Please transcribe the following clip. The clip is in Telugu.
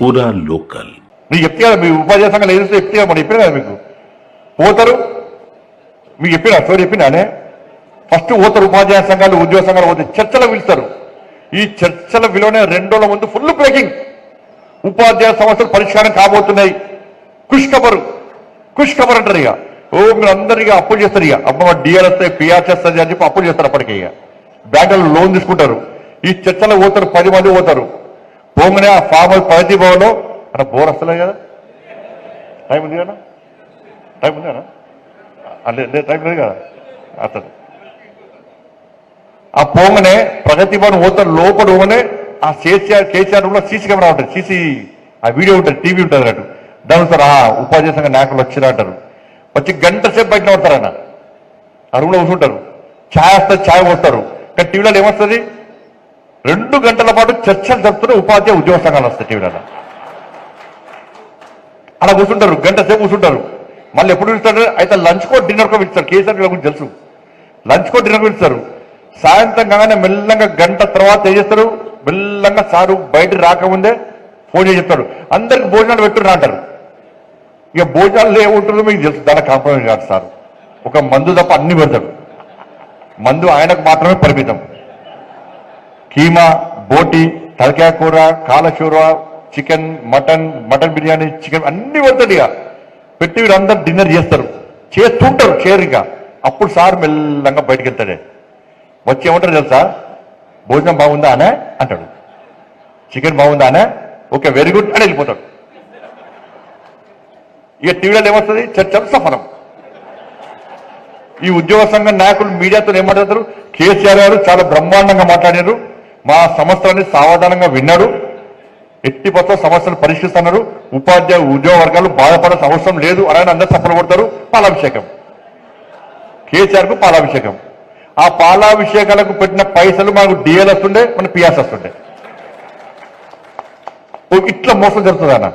పూరా లోకల్. మీకు చెప్తే కదా మీ ఉపాధ్యాయ సంఘాలు ఏదో చెప్తే కదా చెప్పిన కదా మీకు పోతారు. మీకు చెప్పినా స్టోరీ చెప్పినానే ఫస్ట్ పోతారు ఉపాధ్యాయ సంఘాలు ఉద్యోగ సంఘాలు పోతే చర్చలు పిలుస్తారు. ఈ చర్చల విలువనే 2 రోజుల ముందు ఫుల్ బ్రేకింగ్. ఉపాధ్యాయ సమస్యలు పరిష్కారం కాబోతున్నాయి. కుష్ ఖబర్ అంటారు. ఇక మీరు అందరికీ అప్పులు చేస్తారు. ఇక అమ్మ డిఆర్ వస్తాయి పిఆర్ చేస్తుంది అని చెప్పి అప్పులు చేస్తారు. అప్పటికే ఇక బ్యాంకులు లోన్ తీసుకుంటారు. ఈ చర్చలో పోతారు 10 మంది పోతారు. పోగానే ఆ ఫార్మల్ ప్రగతి భవన్లో అన్న బోర్ వస్తలేదు కదా టైం ఉంది కదా టైం ఉంది కదా టైం లేదు కదా అతను ఆ పోగానే ప్రగతి భవన్ పోతారు. లోపల పోగానే ఆ కేసీఆర్ రూమ్ లో సీసీ కెమెరా ఉంటుంది. సీసీ ఆ వీడియో ఉంటుంది టీవీ ఉంటుంది అన్నట్టు. దాని సార్ ఉపాధ్యాయ సంఘ నాయకులు వచ్చినా అంటారు. వచ్చి గంట సేపు బయట పడతారు అన్న ఆ రూమ్ లో కూర్చుంటారు. ఛాయ్ వస్తుంది ఛాయ్ పోస్తారు. కానీ టీవీలో ఏమొస్తుంది 2 గంటల పాటు చర్చలు జరుపుతున్న ఉపాధ్యాయ ఉద్యోగ సంఘాలు వస్తాయి టీవీలో. అలా కూర్చుంటారు గంట సేపు కూర్చుంటారు. మళ్ళీ ఎప్పుడు పిలుస్తారు అయితే లంచ్ కో డిన్నర్ కో పిలుస్తారు. కేసీఆర్ గురించి తెలుసు లంచ్ కో డిన్నర్ పిలుస్తారు. సాయంత్రం కాగానే మెల్లంగా గంట తర్వాత ఏం చేస్తారు మెల్లంగా సారు బయట రాకముందే ఫోన్ చేసి చెప్తారు అందరికి భోజనాలు పెట్టున్నా అంటారు. ఇక భోజనాలు ఏముంటుందో మీకు తెలుసు. దాని కాంప్రమైజ్ కాదు సార్. ఒక మందు తప్ప అన్ని పెడతాడు. మందు ఆయనకు మాత్రమే పరిమితం. కీమా బోటి తలకాయ కూర కాలచూర చికెన్ మటన్ బిర్యానీ చికెన్ అన్ని పెడతాడు. ఇక పెట్టి వీళ్ళందరూ డిన్నర్ చేస్తారు. చేస్తుంటారు చేరిగా. అప్పుడు సార్ మెల్లంగా బయటకు వెళ్తాడే. వచ్చి ఏమంటారు తెలుసా భోజనం బాగుందా అనే అంటాడు. చికెన్ బాగుందా అనే ఓకే వెరీ గుడ్ అని వెళ్ళిపోతాడు. ఇక టీవీలో ఏమొస్తుంది చర్చలు సఫలం. ఈ ఉద్యోగ సంఘం నాయకులు మీడియాతో ఏమాట్లాడతారు కేసీఆర్ గారు చాలా బ్రహ్మాండంగా మాట్లాడారు. మా సమస్యలని సావధానంగా విన్నాడు. ఎట్టి పట్ల సమస్యలు పరిష్కరిస్తున్నారు. ఉపాధ్యాయ ఉద్యోగ వర్గాలు బాధపడాల్సిన అవసరం లేదు అని అందరూ సఫలం కొడతారు. పాలాభిషేకం కేసీఆర్ కు పాలాభిషేకం. ఆ పాలాభిషేకాలకు పెట్టిన పైసలు మనకు డిఎల్ వస్తుండే మన పిఆర్స్ వస్తుండే. ఇట్లా మోసం జరుగుతుంది అన్న.